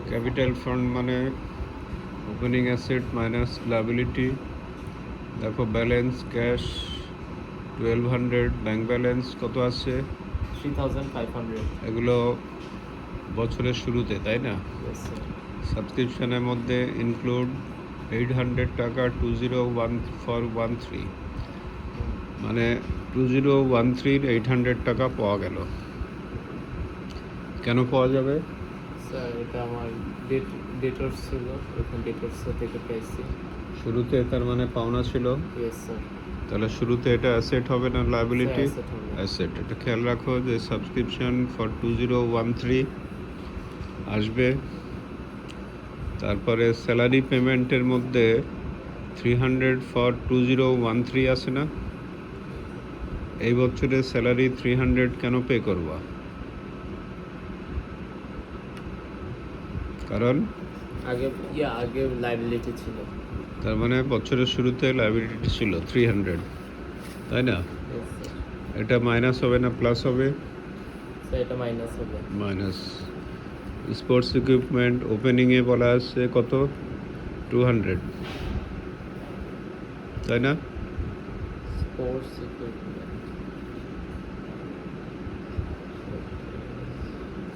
Capital fund মানে opening asset minus liability. দেখো balance cash 1200, bank balance কত আছে? 3500। এগুলো বছরের শুরুতে, তাই না? Yes sir. সাবস্ক্রিপশনের মধ্যে ইনক্লুড 800 টাকা 201413, মানে 2013 800 টাকা পাওয়া গেল। কেন পাওয়া যাবে? স্যার এটা আমার ডেটর ছিল, ওখানে ডেটর থেকে পেয়েছি। শুরুতে তার মানে পাওনা ছিল। Yes sir. তাহলে শুরুতে এটা অ্যাসেট হবে না লায়াবিলিটি? Asset হবে। অ্যাসেট। এটা খেয়াল রাখো যে সাবস্ক্রিপশন ফর 2013 আসবে। তারপরে স্যালারি পেমেন্টের মধ্যে 300 ফর 2013 আসে না? এই বছরের স্যালারি 300 কেন পে করবা? কারণ আগে লাইবিলিটি ছিল। তার মানে বছরের শুরুতে লায়াবিলিটি ছিল 300, তাই না? Yes sir. এটা মাইনাস হবে না প্লাস হবে? স্যার এটা মাইনাস হবে। মাইনাস। স্পোর্টস ইকুইপমেন্ট ওপেনিংয়ে বলা আছে কত? 200, তাই না? স্পোর্টস ইকুইপমেন্ট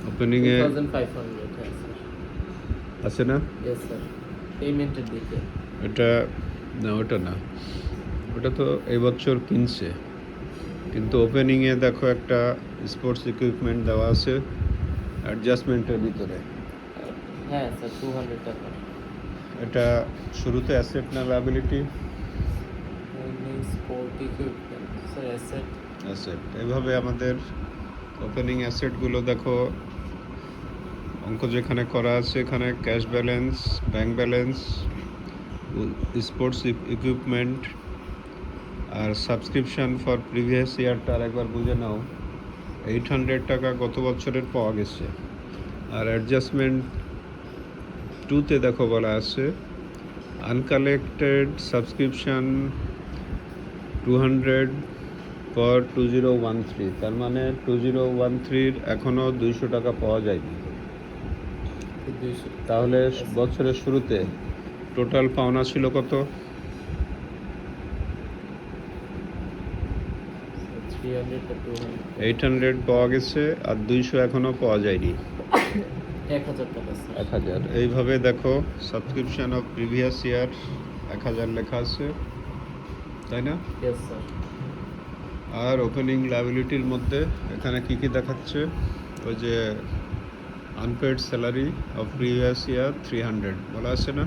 ওপেনিংয়ে 2500। হ্যাঁ স্যার। আছে না? Yes sir. পেমেন্টের দিকে। এটা না, ওটা না, ওটা তো এই বছর কিনছে, কিন্তু ওপেনিংয়ে দেখো একটা স্পোর্টস ইকুইপমেন্ট দেওয়া আছে অ্যাডজাস্টমেন্টের ভিতরে। হ্যাঁ স্যার 200 টাকা। এটা শুরুতে অ্যাসেট না liability? Sport equipment sir asset. Asset. এভাবে আমাদের ওপেনিং অ্যাসেটগুলো দেখো, অঙ্ক যেখানে করা আছে এখানে cash balance, bank balance, sports equipment আর সাবস্ক্রিপশন ফর প্রিভিয়াস ইয়ারটা আরেকবার বুঝে নাও। 800 টাকা গত বছরের পাওয়া গেছে। আর অ্যাডজাস্টমেন্ট 2তে দেখো বলা আছে আনকালেক্টেড সাবস্ক্রিপশন 200 ফর 2013, তার মানে 2013 এখনও 200 টাকা পাওয়া যায়নি। তাহলে বছরের শুরুতে টোটাল পাওনা ছিল কত? 800 পাওয়া গেছে আর 200 এখনও পাওয়া যায়নি। 1000 টাকা স্যার। 1000। এইভাবে দেখো সাবস্ক্রিপশন অফ প্রিভিয়াস ইয়ার 1000 লেখা আছে, তাই না? Yes sir. আর ওপেনিং লায়াবিলিটির মধ্যে এখানে কি কি দেখাচ্ছে? ওই যে unpaid salary of previous year 300 বলা আছে না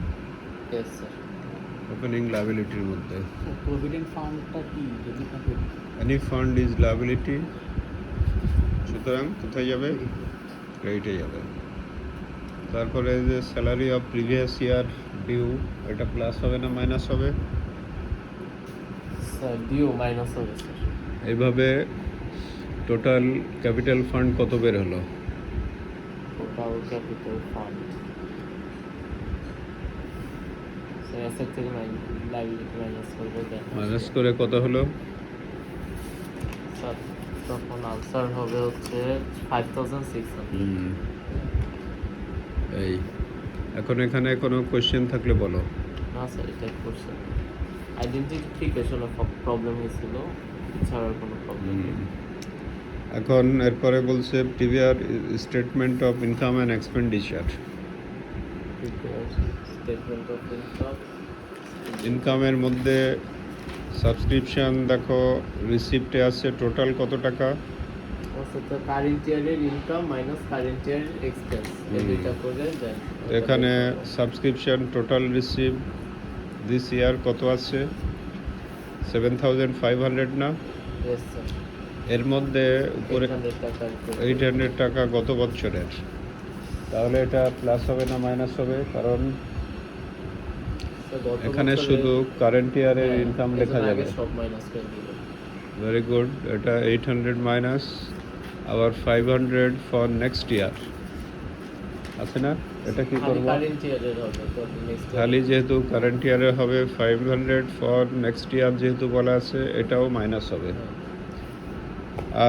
ইয়েস স্যার। ওপেনিং লায়াবিলিটির মধ্যে? প্রভিডেন্ট ফান্ডটা কি যদি থাকে? এনি ফান্ড ইজ লায়াবিলিটি, সুতরাং কোথায় যাবে? ক্রেডিটে যাবে। তারপরে যে salary of previous year due, এটা প্লাস হবে না মাইনাস হবে? স্যার ডিও মাইনাস হবে স্যার। এইভাবে টোটাল ক্যাপিটাল ফান্ড কত বের হলো? Total capital fund sir asset থেকে লাইবিলিটি মাইনাস করবো। মাইনাস করে কত হলো? স্যার তখন আনসার হবে হচ্ছে 5600। এই এখন এখানে কোনো কোয়েশ্চেন থাকলে বলো। না স্যার এটাই কোশ্চেন। আইডেন্টিফিকেশন অফ প্রবলেম হয়েছিল, এছাড়া কোনো প্রবলেম নেই। এখন এরপরে বলছে previous statement of income and expenditure. Statement of income. ইনকামের মধ্যে সাবস্ক্রিপশন দেখো রিসিপ্টে আছে টোটাল কত টাকা? আচ্ছা তো কারেন্ট ইয়ারের ইনকাম মাইনাস কারেন্ট ইয়ারের এক্সপেন্স এটা করে দেন। এখানে সাবস্ক্রিপশন টোটাল রিসিভ দিস ইয়ার কত আছে? 7500 না? Yes sir. এর মধ্যে উপরে 800 টাকা গত বছরের, তাহলে এটা প্লাস হবে না মাইনাস হবে? কারণ এখানে শুধু কারেন্ট ইয়ারের ইনকাম লেখা যাবে। সব মাইনাস করে দিবেন। Very good. এটা 800 মাইনাস আবার 500 ফর নেক্সট ইয়ার আছে না? এটা কি করব? কারেন্ট ইয়ারের হবে তো নেক্সট খালি যেহেতু কারেন্ট ইয়ারে হবে 500 ফর নেক্সট ইয়ার যেহেতু বলা আছে, এটাও মাইনাস হবে।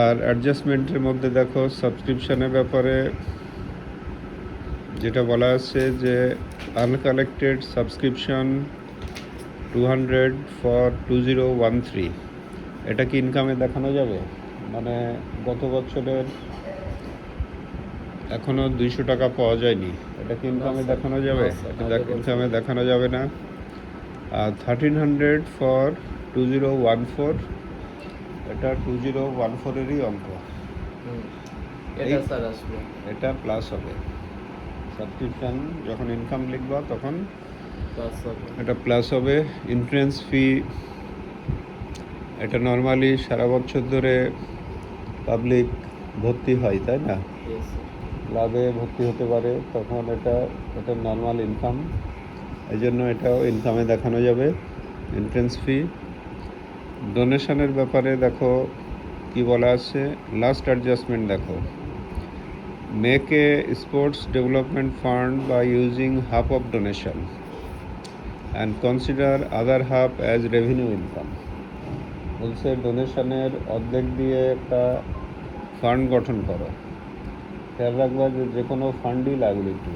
আর অ্যাডজাস্টমেন্টের মধ্যে দেখো সাবস্ক্রিপশনের ব্যাপারে যেটা বলা আছে যে আনকালেক্টেড সাবস্ক্রিপশন 200 ফর 2013, এটা কি ইনকামে দেখানো যাবে? মানে গত বছরের এখনও 200 টাকা পাওয়া যায়নি, এটা কি ইনকামে স্যার, দেখানো যাবে? না স্যার, এটা আগের বছর। ইনকামে দেখানো যাবে না। আর 1300 ফর 2014, এটা 2014-এরই অঙ্ক, হুম, এই- এটা স্যার আসবে। এটা প্লাস হবে। সাবস্ক্রিপশন যখন ইনকাম লিখবা তখন প্লাস হবে। এটা প্লাস হবে। এন্ট্রেন্স ফি, এটা নর্মালি সারা বছর ধরে পাবলিক ভর্তি হয়, তাই না? Yes, sir. ক্লাবে ভর্তি হতে পারে, তখন এটা নর্মাল ইনকাম, এই জন্য এটাও ইনকামে দেখানো যাবে। এন্ট্রেন্স ফি, ডোনেশনের ব্যাপারে দেখো কি বলা আছে, লাস্ট অ্যাডজাস্টমেন্ট দেখো, make a sports development fund by using half of donation and consider other half as revenue income. বলছে ডোনেশনের অর্ধেক দিয়ে একটা ফান্ড গঠন করো। খেয়াল রাখবা যে কোনো ফান্ডই লাইবিলিটি।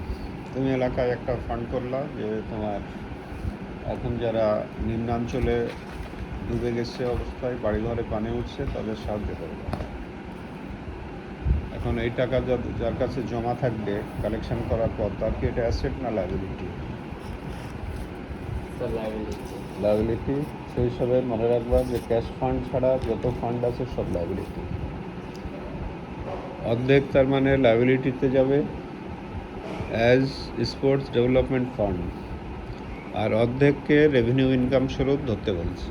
তুমি এলাকায় একটা ফান্ড করলা যে তোমার এখন যারা নিম্নাঞ্চলে ডুবে গেছে অবস্থায়, বাড়িঘরে পানি উঠছে, তাদের সাহায্য করবে। এখন এই টাকা যার কাছে জমা থাকবে কালেকশন করার পর, তার কি এটা অ্যাসেট না লাইবিলিটি? Sir, liability. লাইবিলিটি। সেই হিসাবে মনে রাখবা যে ক্যাশ ফান্ড ছাড়া যত ফান্ড আছে সব লাইবিলিটি। অর্ধেক তার মানে লাইবিলিটিতে যাবে অ্যাজ স্পোর্টস ডেভেলপমেন্ট ফান্ড, আর অর্ধেককে রেভিনিউ ইনকাম স্বরূপ ধরতে বলছে।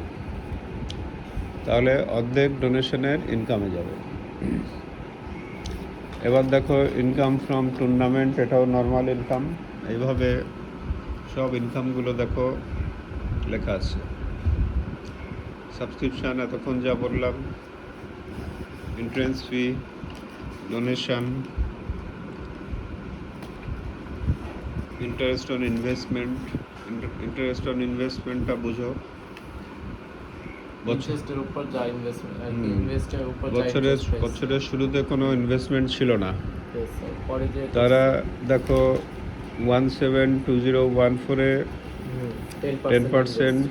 তাহলে অর্ধেক ডোনেশনের ইনকামে যাবে। এবার দেখো ইনকাম ফ্রম টুর্নামেন্ট, এটাও নর্মাল ইনকাম। এইভাবে সব ইনকামগুলো দেখো লেখা আছে। সাবস্ক্রিপশান এতক্ষণ যা বললাম, entrance fee, donation, interest on investment. Interest on ইনভেস্টমেন্টটা বুঝো, Interest-এর উপর যা investment, আর কি, হুম। invest-এর উপর যা বছরের interest পেয়েছে। বছরের শুরুতে কোনো ইনভেস্টমেন্ট ছিল না, Yes, sir. পরে যে তারা দেখো 17-2014-এ 10%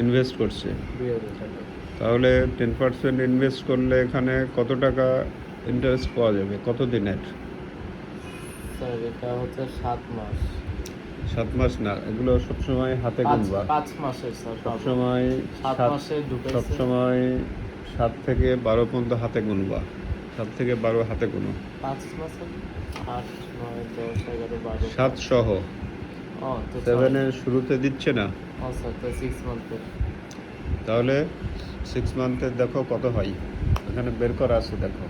ইনভেস্ট করছে। 2000 টাকা। তাহলে 10% ইনভেস্ট করলে এখানে কত টাকা ইন্টারেস্ট পাওয়া যাবে, কত দিনের? স্যার, এটা হচ্ছে 7 মাস। 7 মাস না, এগুলো সবসময় হাতে গুনবা। 5 মাসের স্যার। সবসময় 7 মাসে ঢুকেছে। সবসময় 7 থেকে 12 পর্যন্ত হাতে গুনবা। 7 থেকে 12 হাতে গুনো। 5 মাসে 8, 9, 10, 11, 12। 7 সহ। ও, তো 7-এর শুরুতে দিচ্ছে না, ও স্যার, তো 6 মান্থের। তাহলে 6 মান্থের দেখো কত হয়, এখানে বের করা আছে দেখো।